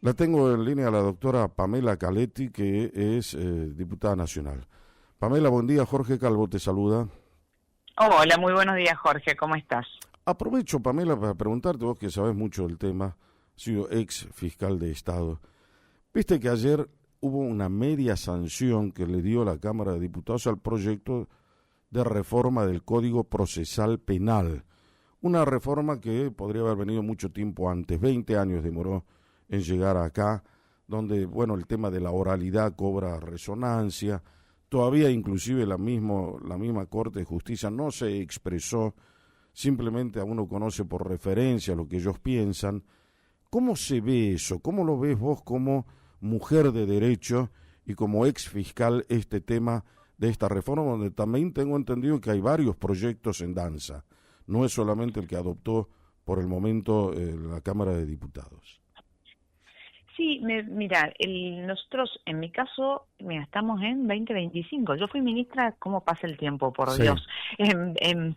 La tengo en línea a la doctora Pamela Caletti, que es diputada nacional. Pamela, buen día. Jorge Calvo te saluda. Hola, muy buenos días, Jorge. ¿Cómo estás? Aprovecho, Pamela, para preguntarte, vos que sabés mucho del tema, has sido ex fiscal de Estado. Viste que ayer hubo una media sanción que le dio la Cámara de Diputados al proyecto de reforma del Código Procesal Penal. Una reforma que podría haber venido mucho tiempo antes, 20 años demoró en llegar acá, donde, bueno, el tema de la oralidad cobra resonancia. Todavía inclusive la misma Corte de Justicia no se expresó, simplemente a uno conoce por referencia lo que ellos piensan. ¿Cómo se ve eso? ¿Cómo lo ves vos como mujer de derecho y como ex fiscal este tema de esta reforma, donde también tengo entendido que hay varios proyectos en danza? No es solamente el que adoptó por el momento la Cámara de Diputados. Sí, mira, nosotros, en mi caso, mira, estamos en 2025. Yo fui ministra, ¿cómo pasa el tiempo, por Sí. Dios? En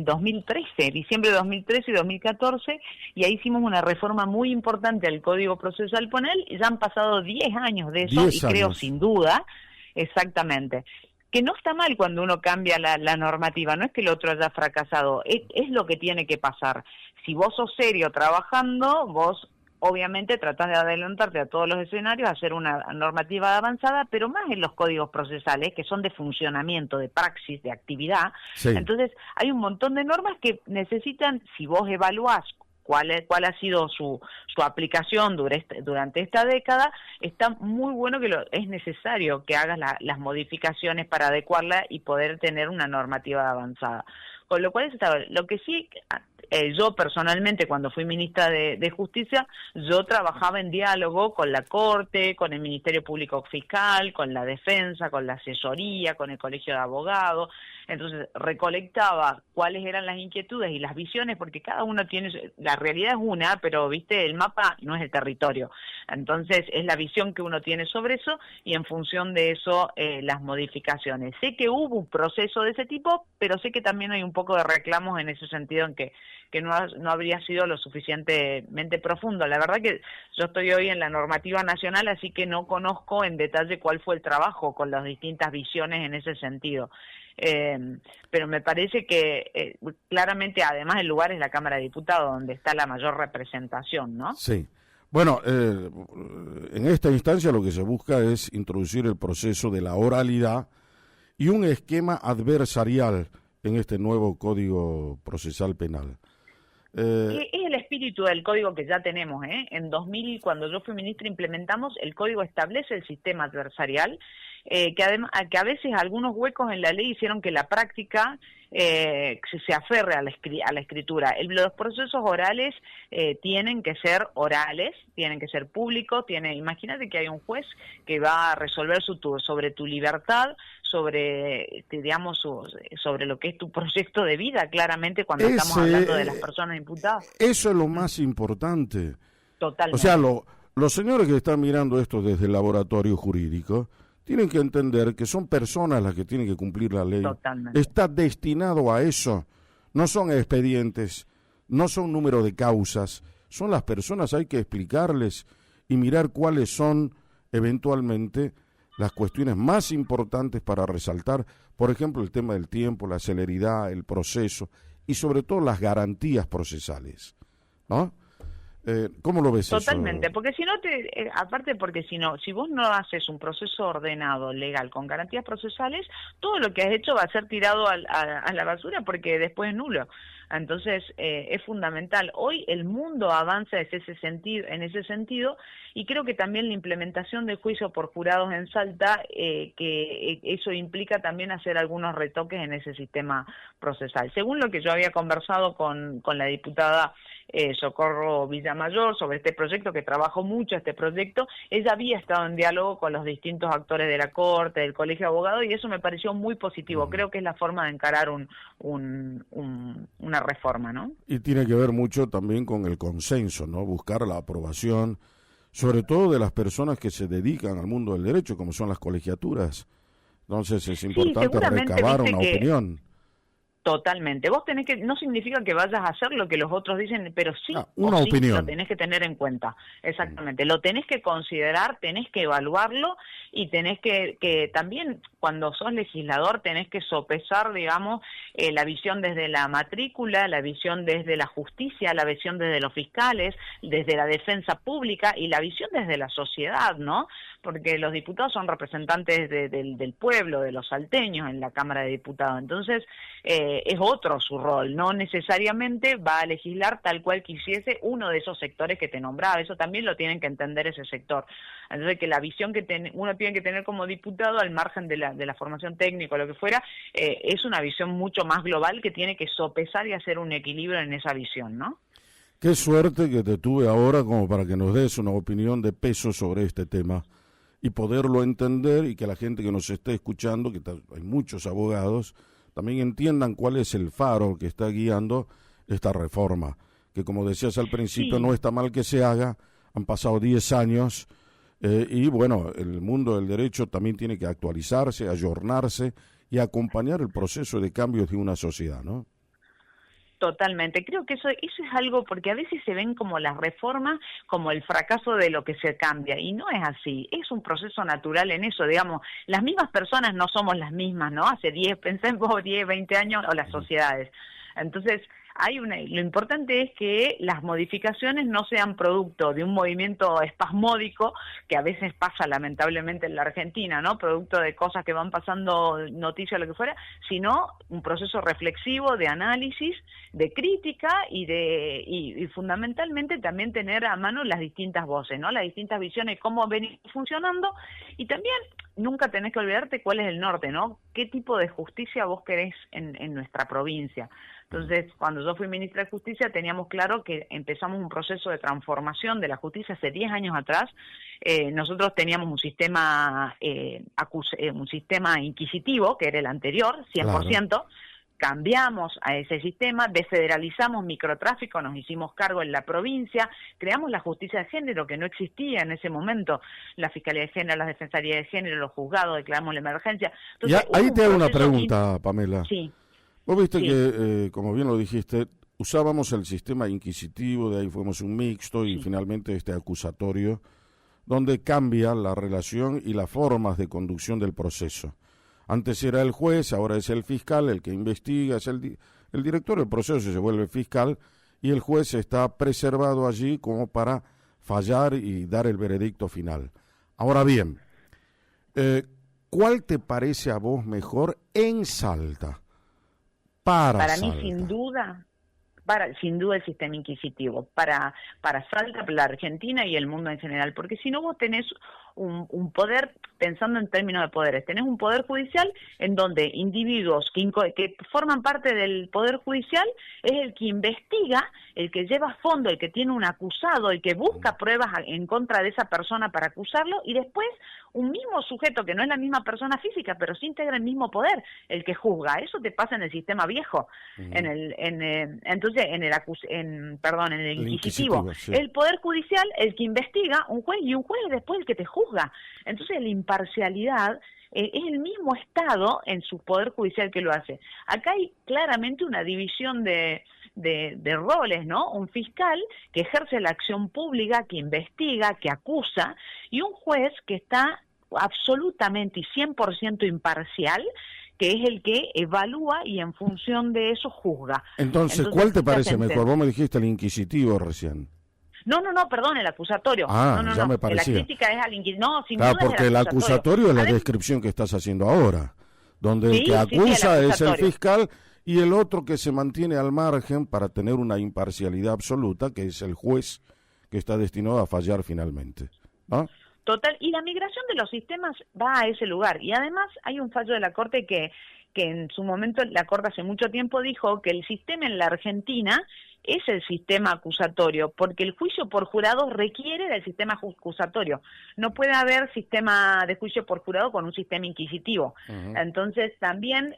2013, diciembre de 2013 y 2014, y ahí hicimos una reforma muy importante al Código Procesal Penal, y ya han pasado 10 años de eso, 10 y creo, años. sin duda, exactamente, que no está mal cuando uno cambia la normativa, no es que el otro haya fracasado, es lo que tiene que pasar. Si vos sos serio trabajando, vos obviamente tratás de adelantarte a todos los escenarios, hacer una normativa avanzada, pero más en los códigos procesales, que son de funcionamiento, de praxis, de actividad. Sí. Entonces, hay un montón de normas que necesitan, si vos evaluás cuál ha sido su aplicación durante esta década, está muy bueno que es necesario que hagas las modificaciones para adecuarla y poder tener una normativa avanzada. Con lo cual, lo que sí, yo personalmente, cuando fui ministra de Justicia, yo trabajaba en diálogo con la Corte, con el Ministerio Público Fiscal, con la Defensa, con la asesoría, con el Colegio de Abogados. Entonces, recolectaba cuáles eran las inquietudes y las visiones, porque cada uno tiene, la realidad es una, pero, viste, el mapa no es el territorio. Entonces, es la visión que uno tiene sobre eso y en función de eso, las modificaciones. Sé que hubo un proceso de ese tipo, pero sé que también hay un poco de reclamos en ese sentido, en que no habría sido lo suficientemente profundo. La verdad que yo estoy hoy en la normativa nacional, así que no conozco en detalle cuál fue el trabajo con las distintas visiones en ese sentido. Pero me parece que claramente, además, el lugar es la Cámara de Diputados, donde está la mayor representación, ¿no? Sí. Bueno, en esta instancia lo que se busca es introducir el proceso de la oralidad y un esquema adversarial en este nuevo Código Procesal Penal. Es el espíritu del código que ya tenemos, ¿eh? En 2000, cuando yo fui ministra, implementamos, el código establece el sistema adversarial, que a veces algunos huecos en la ley hicieron que la práctica se aferre a la escritura. Los procesos orales tienen que ser orales, tienen que ser públicos. Imagínate que hay un juez que va a resolver sobre tu libertad, digamos, sobre lo que es tu proyecto de vida, claramente, cuando estamos hablando de las personas imputadas. Eso es lo más importante. Totalmente. O sea, los señores que están mirando esto desde el laboratorio jurídico tienen que entender que son personas las que tienen que cumplir la ley. Totalmente. Está destinado a eso. No son expedientes, no son número de causas. Son las personas, hay que explicarles y mirar cuáles son eventualmente las cuestiones más importantes para resaltar, por ejemplo, el tema del tiempo, la celeridad, el proceso y sobre todo las garantías procesales, ¿no? ¿Cómo lo ves? Totalmente, eso? porque si no aparte, porque si vos no haces un proceso ordenado, legal, con garantías procesales, todo lo que has hecho va a ser tirado a la basura, porque después es nulo. Entonces, es fundamental. Hoy el mundo avanza en ese sentido, y creo que también la implementación del juicio por jurados en Salta, que eso implica también hacer algunos retoques en ese sistema procesal. Según lo que yo había conversado con la diputada Socorro Villamayor sobre este proyecto, que trabajó mucho este proyecto, ella había estado en diálogo con los distintos actores de la Corte, del Colegio de Abogados, y eso me pareció muy positivo. Creo que es la forma de encarar una reforma, ¿no? Y tiene que ver mucho también con el consenso, ¿no? Buscar la aprobación, sobre todo de las personas que se dedican al mundo del derecho, como son las colegiaturas. Entonces es importante recabar una opinión. Totalmente. Vos tenés que, no significa que vayas a hacer lo que los otros dicen, pero sí, una opinión. Lo tenés que tener en cuenta. Exactamente. Lo tenés que considerar, tenés que evaluarlo y tenés que también, cuando sos legislador, tenés que sopesar, digamos, la visión desde la matrícula, la visión desde la justicia, la visión desde los fiscales, desde la defensa pública y la visión desde la sociedad, ¿no? Porque los diputados son representantes del pueblo, de los salteños en la Cámara de Diputados. Entonces, es otro su rol, no necesariamente va a legislar tal cual quisiese uno de esos sectores que te nombraba, eso también lo tienen que entender ese sector. Entonces, que la visión que uno tiene que tener como diputado, al margen de la formación técnica o lo que fuera, es una visión mucho más global que tiene que sopesar y hacer un equilibrio en esa visión, ¿no? Qué suerte que te tuve ahora como para que nos des una opinión de peso sobre este tema y poderlo entender, y que la gente que nos esté escuchando, que hay muchos abogados, también entiendan cuál es el faro que está guiando esta reforma, que como decías al principio, Sí. no está mal que se haga, han pasado 10 años, y bueno, el mundo del derecho también tiene que actualizarse, ayornarse y acompañar el proceso de cambios de una sociedad, ¿no? Totalmente, creo que eso es algo, porque a veces se ven como las reformas como el fracaso de lo que se cambia, y no es así, es un proceso natural en eso, digamos, las mismas personas no somos las mismas, ¿no? Hace 10, pensemos 10, 20 años, o las sociedades. Entonces, lo importante es que las modificaciones no sean producto de un movimiento espasmódico, que a veces pasa lamentablemente en la Argentina, ¿no? Producto de cosas que van pasando, noticias o lo que fuera, sino un proceso reflexivo de análisis, de crítica y fundamentalmente también tener a mano las distintas voces, ¿no? Las distintas visiones, cómo ven funcionando, y también nunca tenés que olvidarte cuál es el norte, ¿no? ¿Qué tipo de justicia vos querés en nuestra provincia? Entonces, cuando yo fui ministra de Justicia, teníamos claro que empezamos un proceso de transformación de la justicia hace 10 años atrás. Nosotros teníamos un sistema inquisitivo, que era el anterior, 100%. Claro. Cambiamos a ese sistema, desfederalizamos microtráfico, nos hicimos cargo en la provincia, creamos la justicia de género, que no existía en ese momento, la Fiscalía de Género, la Defensoría de Género, los juzgados, declaramos la emergencia. Entonces, ahí te hago una pregunta, Pamela. Sí. Vos viste que, como bien lo dijiste, usábamos el sistema inquisitivo, de ahí fuimos un mixto y finalmente este acusatorio, donde cambia la relación y las formas de conducción del proceso. Antes era el juez, ahora es el fiscal el que investiga, es el director del proceso se vuelve fiscal, y el juez está preservado allí como para fallar y dar el veredicto final. Ahora bien, ¿cuál te parece a vos mejor en Salta? Para mí, sin duda el sistema inquisitivo, para Salta, para la Argentina y el mundo en general, porque si no vos tenés un poder, pensando en términos de poderes, tenés un poder judicial en donde individuos que forman parte del poder judicial es el que investiga, el que lleva a fondo, el que tiene un acusado, el que busca pruebas en contra de esa persona para acusarlo, y después un mismo sujeto que no es la misma persona física, pero sí integra el mismo poder, el que juzga. Eso te pasa en el sistema viejo, entonces en el inquisitivo. Sí. El poder judicial, el que investiga, un juez, y un juez después el que te juzga. Entonces la imparcialidad es el mismo Estado en su poder judicial que lo hace. Acá hay claramente una división de roles, ¿no? Un fiscal que ejerce la acción pública, que investiga, que acusa, y un juez que está absolutamente y 100% imparcial, que es el que evalúa y en función de eso juzga. Entonces ¿cuál te parece mejor? Vos me dijiste el inquisitivo recién. No, perdón, el acusatorio. Ya me parecía. La crítica es al inquisitorio. No, sin duda porque el acusatorio es la descripción que estás haciendo ahora, donde el que acusa es el fiscal y el otro que se mantiene al margen para tener una imparcialidad absoluta, que es el juez que está destinado a fallar finalmente, ¿no? Total, y la migración de los sistemas va a ese lugar, y además hay un fallo de la Corte que en su momento la Corte hace mucho tiempo dijo que el sistema en la Argentina es el sistema acusatorio, porque el juicio por jurado requiere del sistema acusatorio. No puede haber sistema de juicio por jurado con un sistema inquisitivo. Entonces, también,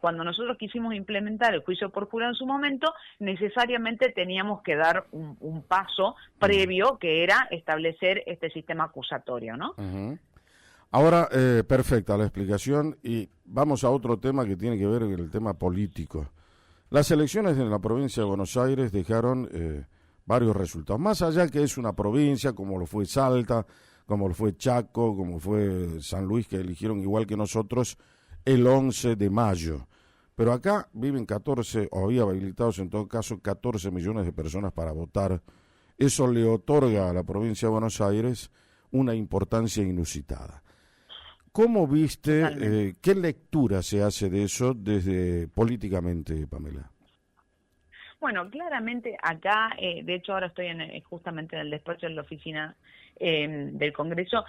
cuando nosotros quisimos implementar el juicio por jurado en su momento, necesariamente teníamos que dar un paso previo, que era establecer este sistema acusatorio, ¿no? Ahora, perfecta la explicación, y vamos a otro tema que tiene que ver con el tema político. Las elecciones en la provincia de Buenos Aires dejaron varios resultados. Más allá que es una provincia, como lo fue Salta, como lo fue Chaco, como fue San Luis, que eligieron igual que nosotros el 11 de mayo. Pero acá viven 14, o había habilitados en todo caso, 14 millones de personas para votar. Eso le otorga a la provincia de Buenos Aires una importancia inusitada. ¿Cómo viste, qué lectura se hace de eso desde políticamente, Pamela? Bueno, claramente acá, de hecho ahora estoy justamente en el despacho de la oficina del Congreso.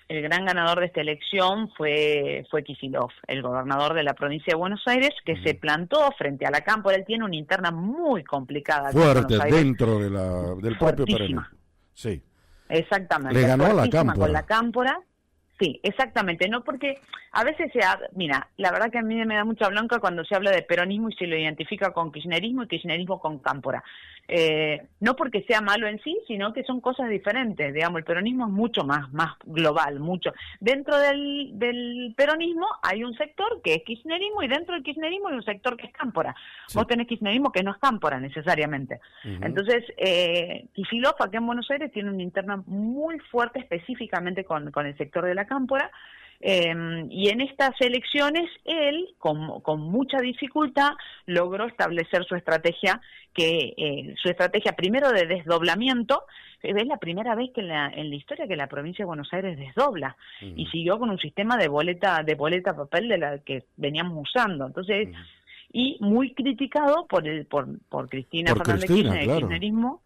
El gran ganador de esta elección fue Kicillof, el gobernador de la provincia de Buenos Aires, que se plantó frente a la Cámpora. Él tiene una interna muy complicada. Fuerte, dentro del propio peronismo. Sí. Exactamente. Le ganó a la Cámpora. Con la Cámpora. Sí, exactamente, no porque a veces mira, la verdad que a mí me da mucha bronca cuando se habla de peronismo y se lo identifica con kirchnerismo y kirchnerismo con Cámpora. No porque sea malo en sí, sino que son cosas diferentes, digamos, el peronismo es mucho más global, mucho. Dentro del peronismo hay un sector que es kirchnerismo y dentro del kirchnerismo hay un sector que es Cámpora. Sí. Vos tenés kirchnerismo que no es Cámpora necesariamente. Entonces, Kicillof acá en Buenos Aires tiene una interna muy fuerte específicamente con el sector de la Cámpora. Y en estas elecciones él, con mucha dificultad, logró establecer su estrategia, primero de desdoblamiento. Es la primera vez que en la historia que la provincia de Buenos Aires desdobla, y siguió con un sistema de boleta papel de la que veníamos usando. Entonces, y muy criticado por Cristina Fernández de Kirchner, el kirchnerismo.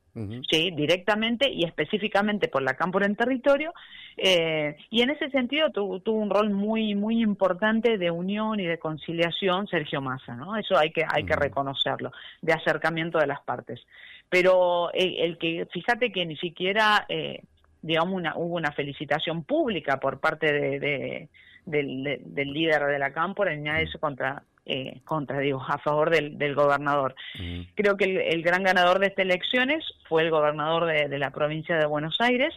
Sí, directamente y específicamente por la Cámpora en territorio, y en ese sentido tuvo un rol muy muy importante de unión y de conciliación Sergio Massa, ¿no? Eso hay que reconocerlo, de acercamiento de las partes. Pero el que, fíjate que ni siquiera, digamos, hubo una felicitación pública por parte del líder de la Cámpora, ni nada de eso a favor del gobernador. Creo que el gran ganador de estas elecciones fue el gobernador de la provincia de Buenos Aires.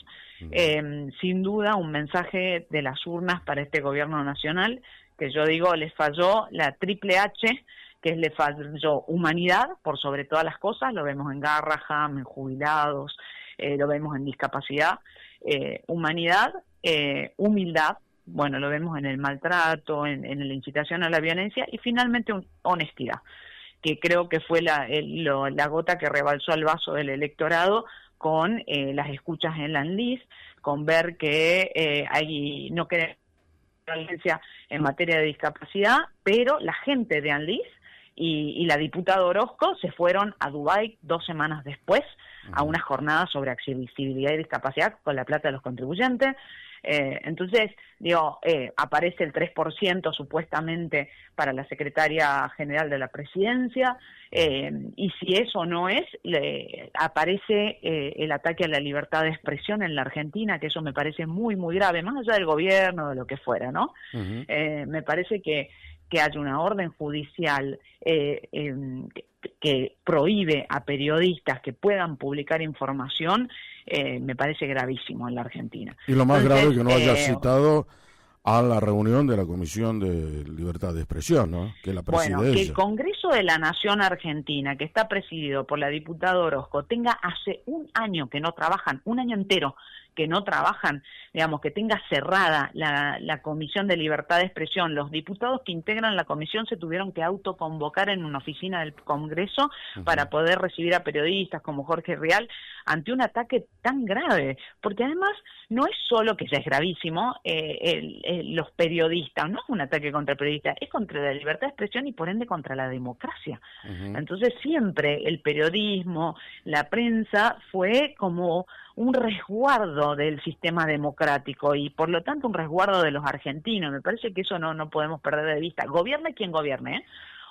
Sin duda un mensaje de las urnas para este gobierno nacional, que yo digo, les falló la triple H, que le falló humanidad por sobre todas las cosas. Lo vemos en Garrahan, en jubilados, lo vemos en discapacidad, humanidad, humildad. Bueno, lo vemos en el maltrato, en la incitación a la violencia, y finalmente honestidad, que creo que fue la gota que rebalsó el vaso del electorado con las escuchas en la ANLIS, con ver que no queremos violencia en materia de discapacidad, pero la gente de ANLIS y la diputada Orozco se fueron a Dubái 2 semanas después a una jornada sobre accesibilidad y discapacidad con la plata de los contribuyentes. Entonces, aparece el 3% supuestamente para la secretaria general de la presidencia, y si eso no es, aparece el ataque a la libertad de expresión en la Argentina, que eso me parece muy, muy grave, más allá del gobierno, de lo que fuera, ¿no? Me parece que haya una orden judicial que prohíbe a periodistas que puedan publicar información, me parece gravísimo en la Argentina. Y lo más grave es que no haya citado a la reunión de la Comisión de Libertad de Expresión, ¿no? Que la preside que ella. El Congreso de la Nación Argentina, que está presidido por la diputada Orozco, tenga hace un año que no trabajan, un año entero que no trabajan, digamos, que tenga cerrada la Comisión de Libertad de Expresión. Los diputados que integran la comisión se tuvieron que autoconvocar en una oficina del Congreso para poder recibir a periodistas como Jorge Rial ante un ataque tan grave, porque además no es solo que ya es gravísimo los periodistas, no es un ataque contra el periodista, es contra la libertad de expresión y por ende contra la democracia. Entonces siempre el periodismo, la prensa fue como un resguardo del sistema democrático y por lo tanto un resguardo de los argentinos. Me parece que eso no podemos perder de vista. Gobierne quien gobierne, ¿eh?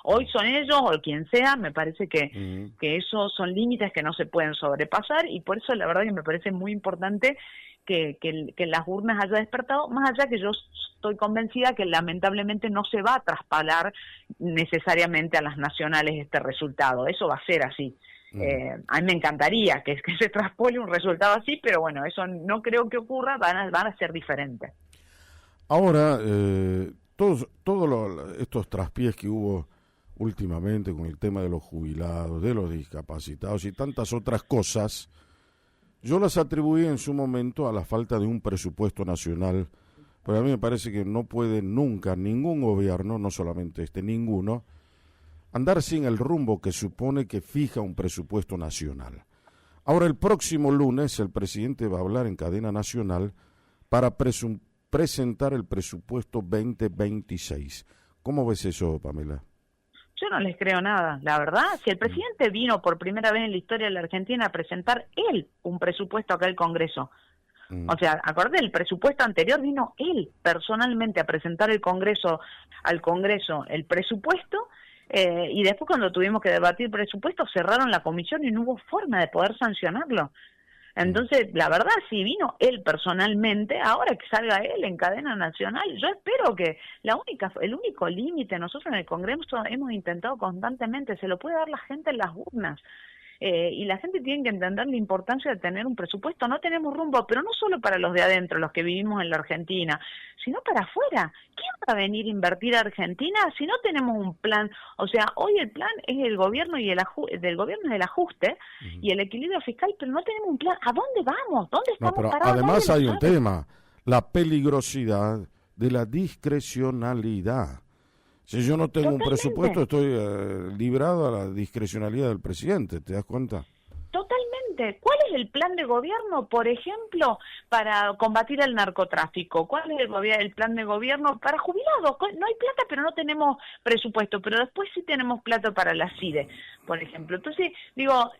Hoy son ellos o quien sea, me parece que esos son límites que no se pueden sobrepasar, y por eso la verdad que me parece muy importante que las urnas haya despertado, más allá que yo estoy convencida que lamentablemente no se va a traspalar necesariamente a las nacionales este resultado. Eso va a ser así. A mí me encantaría que se traspole un resultado así, pero bueno, eso no creo que ocurra, van a ser diferentes. Ahora, todos estos traspiés que hubo últimamente con el tema de los jubilados, de los discapacitados y tantas otras cosas, yo las atribuí en su momento a la falta de un presupuesto nacional, pero a mí me parece que no puede nunca ningún gobierno, no solamente ninguno, andar sin el rumbo que supone que fija un presupuesto nacional. Ahora, el próximo lunes, el presidente va a hablar en cadena nacional para presentar el presupuesto 2026. ¿Cómo ves eso, Pamela? Yo no les creo nada, la verdad. Si el presidente vino por primera vez en la historia de la Argentina a presentar él un presupuesto acá al Congreso, o sea, acordé, el presupuesto anterior vino él personalmente a presentar al Congreso el presupuesto, y después cuando tuvimos que debatir presupuesto cerraron la comisión y no hubo forma de poder sancionarlo. Entonces, la verdad, si vino él personalmente, ahora que salga él en cadena nacional, yo espero que el único límite, nosotros en el Congreso hemos intentado constantemente, se lo puede dar la gente en las urnas. Y la gente tiene que entender la importancia de tener un presupuesto. No tenemos rumbo, pero no solo para los de adentro, los que vivimos en la Argentina, sino para afuera. ¿Quién va a venir a invertir a Argentina si no tenemos un plan? O sea, hoy el plan es el gobierno y del gobierno es el ajuste y el equilibrio fiscal, pero no tenemos un plan. ¿A dónde vamos? ¿Dónde estamos pero parados? además hay un tema, la peligrosidad de la discrecionalidad. Si yo no tengo un presupuesto, estoy librado a la discrecionalidad del presidente, ¿te das cuenta? Totalmente. ¿Cuál es el plan de gobierno, por ejemplo, para combatir el narcotráfico? ¿Cuál es el plan de gobierno para jubilados? No hay plata, pero no tenemos presupuesto, pero después sí tenemos plata para la CIDE, por ejemplo. Entonces, digo,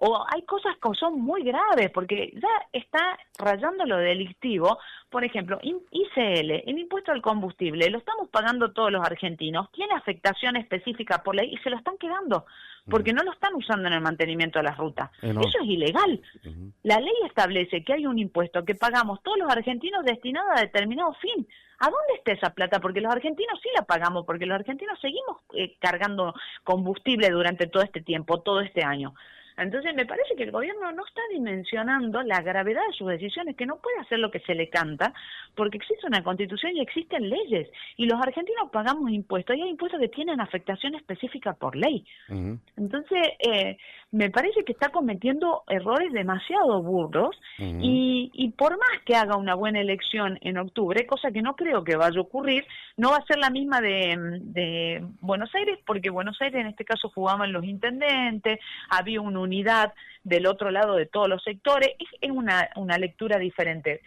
o hay cosas que son muy graves, porque ya está rayando lo delictivo. Por ejemplo, ICL, el impuesto al combustible, lo estamos pagando todos los argentinos, tiene afectación específica por ley y se lo están quedando, porque no lo están usando en el mantenimiento de las rutas. No. Eso es ilegal. La ley establece que hay un impuesto que pagamos todos los argentinos destinado a determinado fin. ¿A dónde está esa plata? Porque los argentinos sí la pagamos, porque los argentinos seguimos cargando combustible durante todo este tiempo, todo este año. Entonces me parece que el gobierno no está dimensionando la gravedad de sus decisiones, que no puede hacer lo que se le canta, porque existe una constitución y existen leyes, y los argentinos pagamos impuestos, y hay impuestos que tienen afectación específica por ley. Entonces me parece que está cometiendo errores demasiado burdos, y por más que haga una buena elección en octubre, cosa que no creo que vaya a ocurrir, no va a ser la misma de Buenos Aires, porque Buenos Aires en este caso jugaban los intendentes, había un unidad del otro lado de todos los sectores, es una lectura diferente.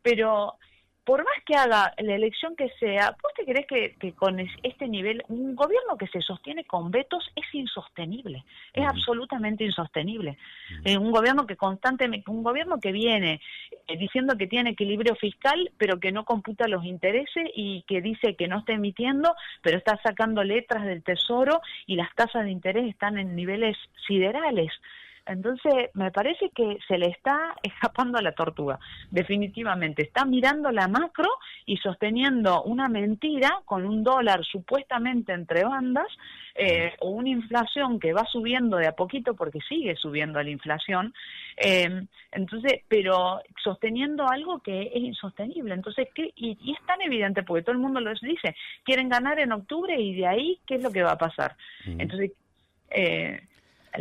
Pero por más que haga la elección que sea, ¿vos te creés que con este nivel, un gobierno que se sostiene con vetos es insostenible? Es absolutamente insostenible. Un gobierno que viene diciendo que tiene equilibrio fiscal, pero que no computa los intereses y que dice que no está emitiendo, pero está sacando letras del Tesoro y las tasas de interés están en niveles siderales. Entonces, me parece que se le está escapando a la tortuga, definitivamente. Está mirando la macro y sosteniendo una mentira con un dólar supuestamente entre bandas, o una inflación que va subiendo de a poquito porque sigue subiendo la inflación, entonces, pero sosteniendo algo que es insostenible. Entonces, y es tan evidente porque todo el mundo lo dice, quieren ganar en octubre y de ahí, ¿qué es lo que va a pasar? Entonces,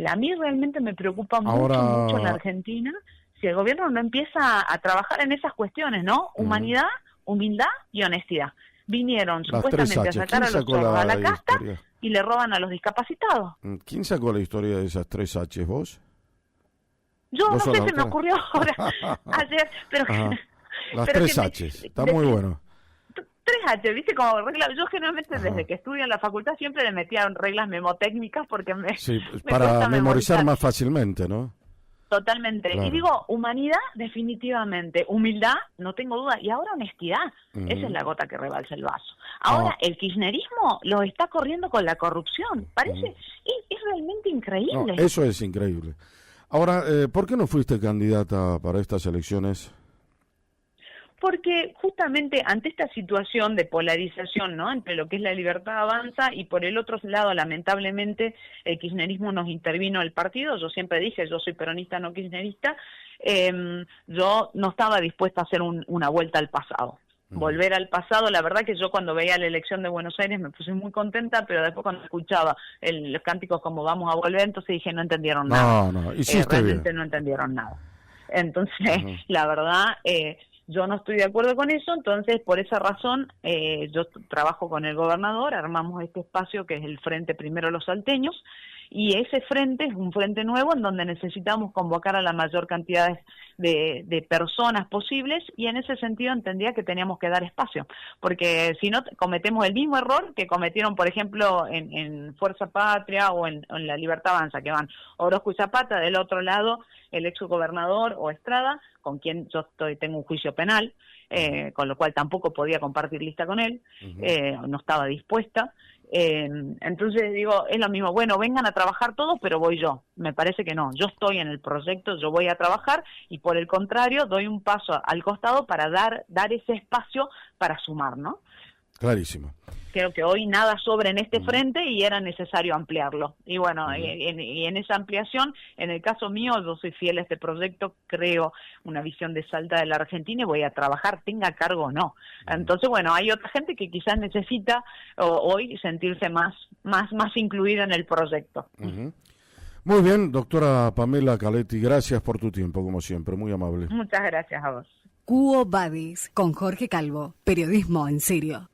a mí realmente me preocupa mucho en la Argentina si el gobierno no empieza a trabajar en esas cuestiones, ¿no? Humanidad, humildad y honestidad. Vinieron supuestamente a sacar a los chorros a la casta y le roban a los discapacitados. ¿Quién sacó la historia de esas 3 H's, vos? Yo no sé, se me ocurrió ahora, ayer, pero... Las 3 H's, está muy bueno. 3H, ¿viste? Como regla, yo generalmente desde que estudio en la facultad siempre le metía reglas memotécnicas porque me para memorizar más fácilmente, ¿no? Totalmente. Claro. Y digo, humanidad, definitivamente. Humildad, no tengo duda. Y ahora honestidad. Esa es la gota que rebalsa el vaso. Ahora, el kirchnerismo lo está corriendo con la corrupción. Parece, es realmente increíble. No, eso es increíble. Ahora, ¿por qué no fuiste candidata para estas elecciones? Porque justamente ante esta situación de polarización, ¿no?, entre lo que es la Libertad Avanza y por el otro lado, lamentablemente, el kirchnerismo nos intervino el partido. Yo siempre dije, yo soy peronista, no kirchnerista. Yo no estaba dispuesta a hacer una vuelta al pasado. volver al pasado. La verdad que yo cuando veía la elección de Buenos Aires me puse muy contenta, pero después cuando escuchaba los cánticos como vamos a volver, entonces dije no entendieron nada. No, hiciste realmente bien. no entendieron nada. Entonces, la verdad, yo no estoy de acuerdo con eso, entonces por esa razón yo trabajo con el gobernador, armamos este espacio que es el Frente Primero Los Salteños, y ese frente es un frente nuevo en donde necesitamos convocar a la mayor cantidad de personas posibles, y en ese sentido entendía que teníamos que dar espacio, porque si no cometemos el mismo error que cometieron, por ejemplo, en Fuerza Patria o en La Libertad Avanza, que van Orozco y Zapata, del otro lado el ex gobernador o Estrada, con quien yo tengo un juicio penal, con lo cual tampoco podía compartir lista con él, no estaba dispuesta. Entonces digo, es lo mismo, bueno, vengan a trabajar todos, pero voy yo. Me parece que no, yo estoy en el proyecto, yo voy a trabajar, y por el contrario doy un paso al costado para dar ese espacio para sumar, ¿no? Clarísimo. Creo que hoy nada sobra en este frente y era necesario ampliarlo. Y bueno, y en esa ampliación, en el caso mío, yo soy fiel a este proyecto, creo una visión de Salta de la Argentina y voy a trabajar, tenga cargo o no. Entonces, bueno, hay otra gente que quizás necesita hoy sentirse más incluida en el proyecto. Muy bien, doctora Pamela Caletti, gracias por tu tiempo, como siempre, muy amable. Muchas gracias a vos. Quo Vadis, con Jorge Calvo, periodismo en serio.